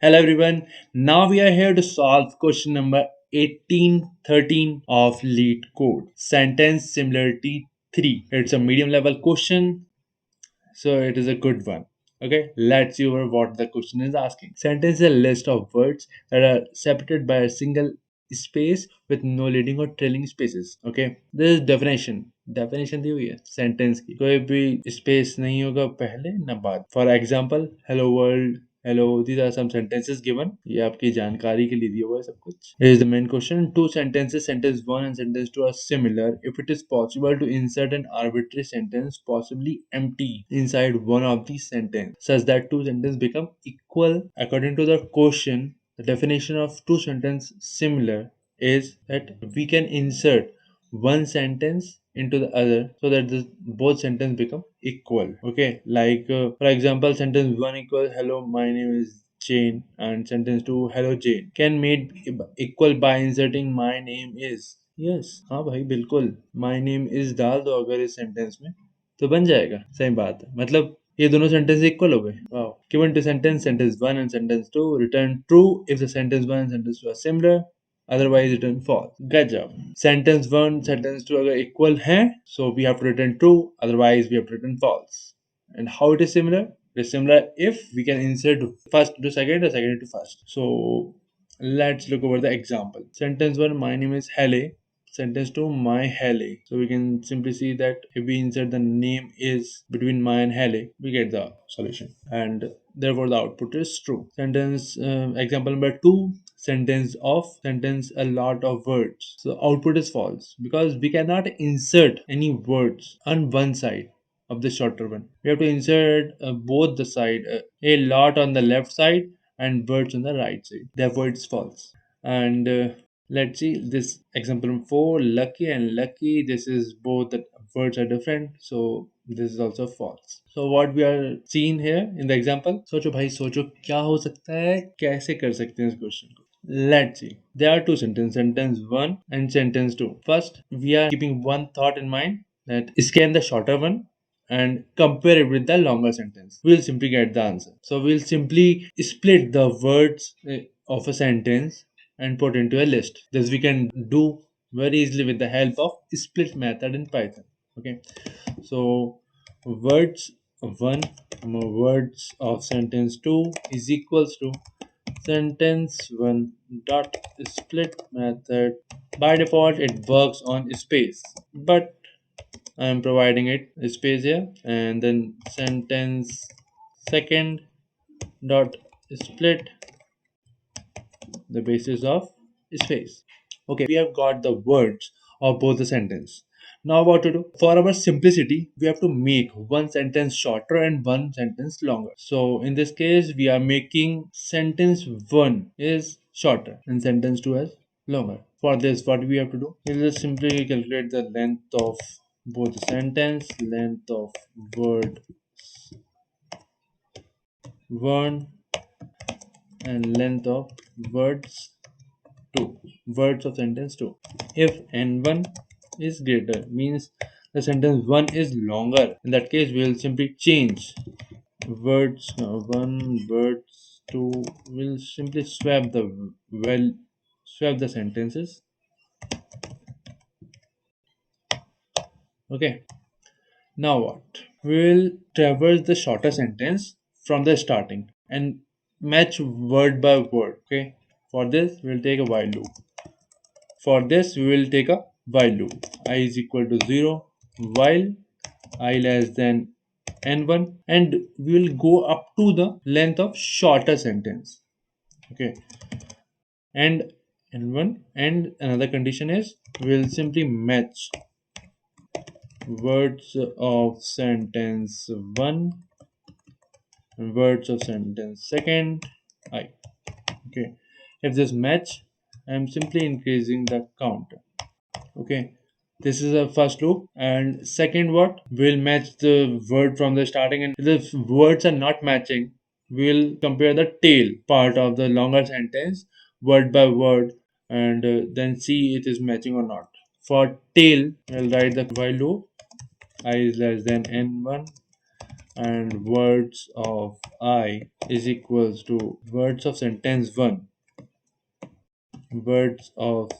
Hello everyone. Now we are here to solve question number 1813 of LeetCode. Sentence Similarity 3. It's a medium level question, so it is a good one. Okay, let's see over what the question is asking. Sentence is a list of words that are separated by a single space with no leading or trailing spaces. Okay, this is definition दी हुई है sentence की, कोई भी space नहीं होगा पहले ना बाद. For example, hello world, hello, these are some sentences given. ये आपकी जानकारी के लिए दिया हुआ है सब कुछ. Here is the main question. Two sentences, sentence 1 and sentence 2 are similar. If it is possible to insert an arbitrary sentence, possibly empty, inside one of these sentences, such that two sentences become equal. According to the question, the definition of two sentences similar is that we can insert one sentence into the other so that both sentences become equal. Okay, like for example, sentence 1 equals hello, my name is Jane, and sentence 2 hello Jane can made equal by inserting my name is. Yes, हाँ भाई बिल्कुल, my name is डाल दो अगर इस sentence में तो बन जाएगा. सही बात है, मतलब ये दोनों सेंटेंस इक्वल हो गए. Wow. Given to sentence 1 and sentence 2, return true if the sentence 1 and sentence 2 are similar, otherwise return false. Good job. Sentence 1 sentence 2 अगर equal हैं, so we have to return true, otherwise we have to return false. And how it is similar? It is similar if we can insert first to second or second to first. So let's look over the example. Sentence 1, my name is Halle. Sentence 2, my Halle. So we can simply see that if we insert the name is between my and Halle, we get the solution, and therefore the output is true. Sentence example number 2, sentence a lot of words. So output is false because we cannot insert any words on one side of the shorter one. We have to insert both the side, a lot on the left side and words on the right side. Therefore it's false. And let's see this example 4, lucky and lucky. This is both the words are different, so this is also false. So what we are seeing here in the example, सोचो भाई सोचो क्या हो सकता है, कैसे कर सकते हैं इस क्वेश्चन को. Let's see. There are two sentences, sentence 1 and sentence 2. First, we are keeping one thought in mind, that scan the shorter one and compare it with the longer sentence. We'll simply get the answer. So we'll simply split the words of a sentence and put into a list. This we can do very easily with the help of split method in Python. Okay, so words 1 words of sentence 2 is equals to sentence 1 dot split method. By default it works on space, but I am providing it space here, and then sentence second dot split the basis of space. Okay, we have got the words of both the sentence. Now what to do? For our simplicity, we have to make one sentence shorter and one sentence longer. So in this case, we are making sentence 1 is shorter and sentence 2 is longer. For this, what we have to do? We will just simply calculate the length of both the sentence, length of word 1 and length of words 2, words of sentence 2. If n1 is greater, means the sentence 1 is longer. In that case, we will simply change words 1, words 2. We'll simply swap the sentences. Okay. Now what? We will traverse the shorter sentence from the starting and match word by word. Okay. For this, we will take a while loop. For this, we will take a while loop. I is equal to 0 while I less than n1, and we will go up to the length of shorter sentence. Okay. And n1, and another condition is we will simply match words of sentence 1 and words of sentence second I. Okay. If this match, I am simply increasing the count. Okay, this is a first loop, and second what, we'll match the word from the starting, and if the words are not matching, we'll compare the tail part of the longer sentence word by word, and then see it is matching or not. For tail, we'll write the while loop I is less than n1, and words of I is equals to words of sentence 1, words of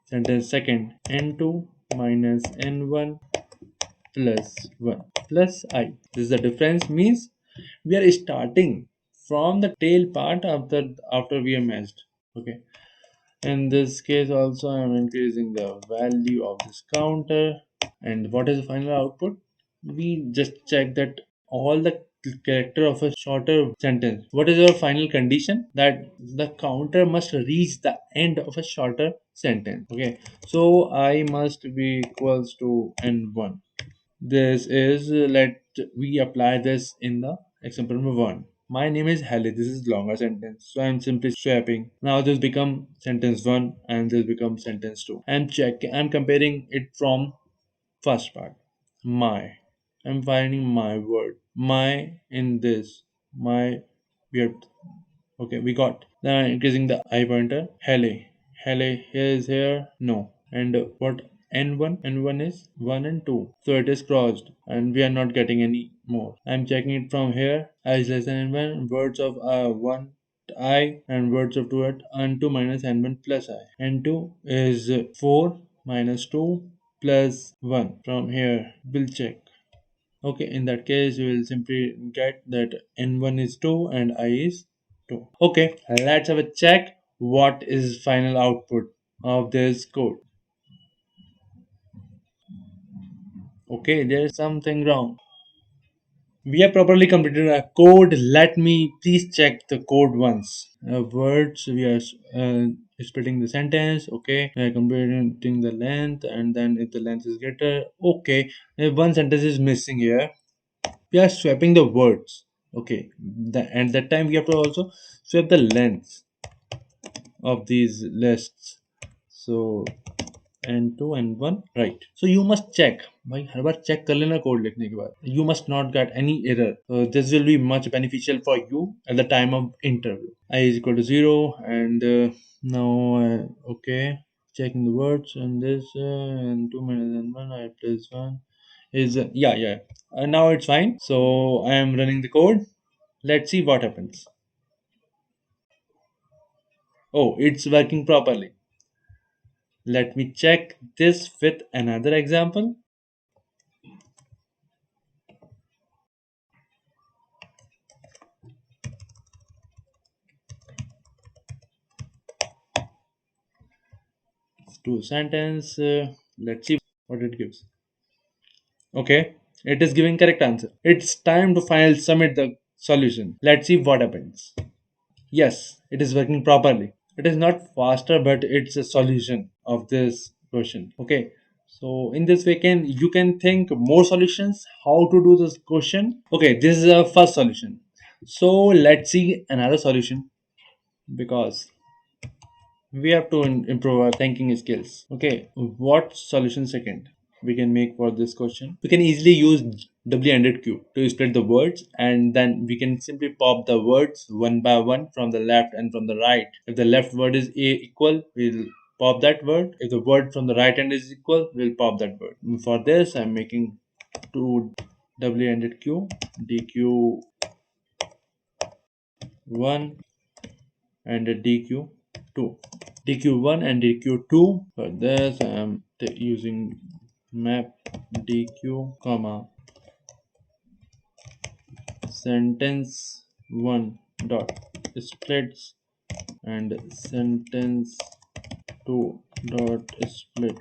sentence second, n2 minus n1 plus 1 plus I. This is the difference, means we are starting from the tail part after we are matched. Okay. In this case also I am increasing the value of this counter. And what is the final output? We just check that all the character of a shorter sentence. What is our final condition? That the counter must reach the end of a shorter sentence. Okay, so I must be equals to n1. This is let we apply this in the example number 1. My name is Hallie. This is longer sentence, so I'm simply swapping. Now this become sentence 1 and this becomes sentence 2. I'm comparing it from first part. My. I'm finding my word. My in this. My. We have. Okay, we got. Then I'm increasing the I pointer. Hele. Hele is here. No. And what? N1? N1 is 1 and 2. So it is crossed and we are not getting any more. I'm checking it from here. I is less than N1. Words of 1 I and words of 2 at N2 minus N1 plus I. N2 is 4 minus 2 plus 1. From here, we'll check. Okay, in that case, you will simply get that n1 is 2 and I is 2. Okay, let's have a check what is final output of this code. Okay, there is something wrong. We have properly completed our code. Let me please check the code once. Words, we are splitting the sentence. Okay, we are completing the length, and then if the length is greater, okay, one sentence is missing here. We are swapping the words. Okay, and that time we have to also swap the lengths of these lists. So n2 and 1, right? So you must check. भाई हर बार check कर लेना code लिखने के बाद. You must not get any error. So this will be much beneficial for you at the time of interview. I is equal to 0 and now okay, checking the words and this and 2 minus n1 I plus 1 is yeah. Now it's fine. So I am running the code. Let's see what happens. Oh, it's working properly. Let me check this with another example. To sentence. Let's see what it gives. Okay, it is giving correct answer. It's time to finally submit the solution. Let's see what happens. Yes, it is working properly. It is not faster, but it's a solution of this question. Okay, so in this way, you can think more solutions how to do this question. Okay, this is a first solution. So let's see another solution because we have to improve our thinking skills. Okay, what solution second we can make for this question? We can easily use W-ended-Q to split the words, and then we can simply pop the words one by one from the left and from the right. If the left word is equal, we'll pop that word. If the word from the right hand is equal, we'll pop that word. For this, I'm making two W-ended-Q, DQ1 and a DQ2. DQ1 and DQ2. For this, I am using map DQ, comma sentence 1 dot splits and sentence 2 dot split.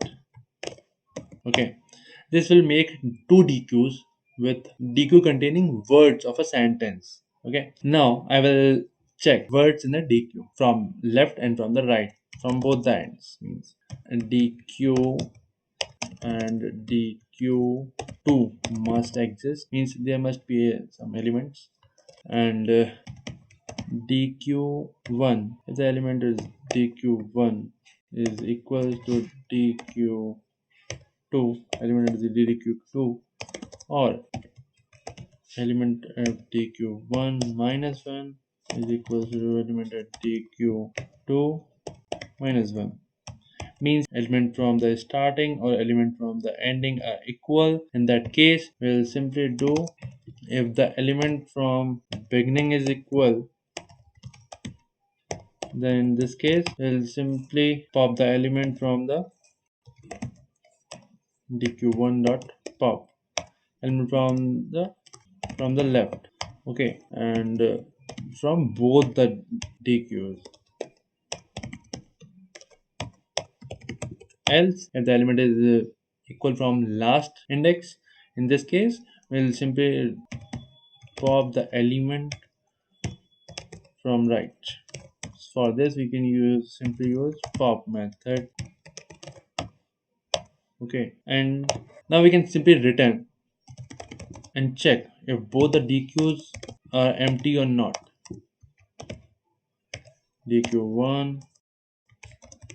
Okay, this will make two DQs with DQ containing words of a sentence. Okay, now I will check words in the DQ from left and from the right, from both the ends. Means DQ and DQ2 must exist, means there must be some elements, and DQ1, if the element is DQ1 is equal to DQ2, element is DQ2, or element of DQ1 minus 1 is equal to element at DQ2 minus 1. means element from the starting or element from the ending are equal. In that case, we'll simply do, if the element from beginning is equal, then in this case we'll simply pop the element from the dq1 dot pop element from the left. Okay, and from both the dqs. Else, if the element is equal from last index, in this case we'll simply pop the element from right. For this we can simply use pop method. Okay, and now we can simply return and check if both the dqs are empty or not. dq1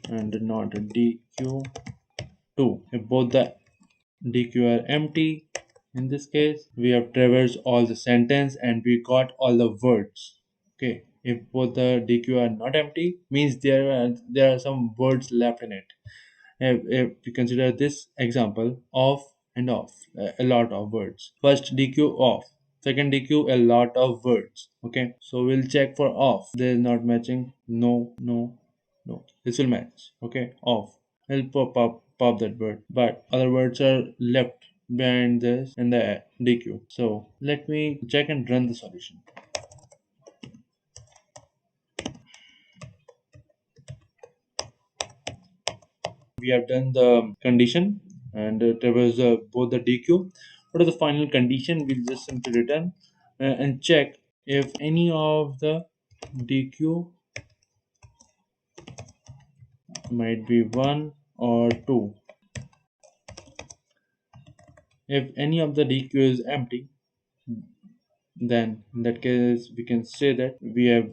and not dq2. If both the dq are empty, in this case we have traversed all the sentence and we got all the words. Okay, if both the dq are not empty, means there are some words left in it. If we consider this example, off and off, a lot of words. First dq off, second dq a lot of words. Okay, so we'll check for off. There is not matching. No, no, no, this will match. Okay, off, we'll pop that word, but other words are left behind this in the dq. So let me check and run the solution. We have done the condition and there was both the dq. What is the final condition? We'll just simply return and check if any of the dq might be 1 or 2. If any of the dq is empty, then in that case we can say that we have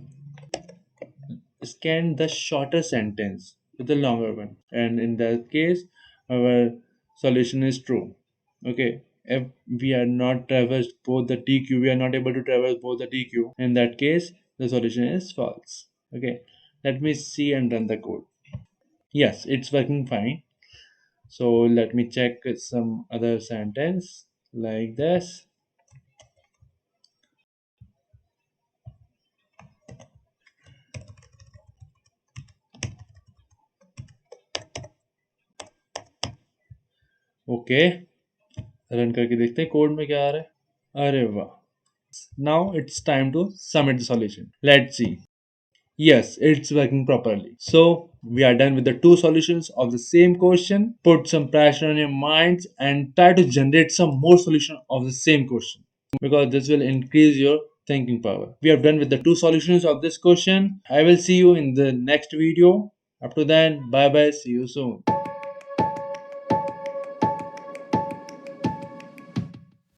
scanned the shorter sentence with the longer one, and in that case our solution is true. Okay, if we are not traversed both the dq, we are not able to traverse both the dq, in that case the solution is false. Okay, let me see and run the code. Yes, it's working fine. So let me check some other sentence like this. Okay, run करके देखते हैं code में क्या आ रहा है. अरे वाह. Now it's time to submit the solution. Let's see. Yes, it's working properly. So we are done with the two solutions of the same question. Put some pressure on your minds and try to generate some more solution of the same question, because this will increase your thinking power. We are done with the two solutions of this question. I will see you in the next video. Up to then, bye bye. See you soon.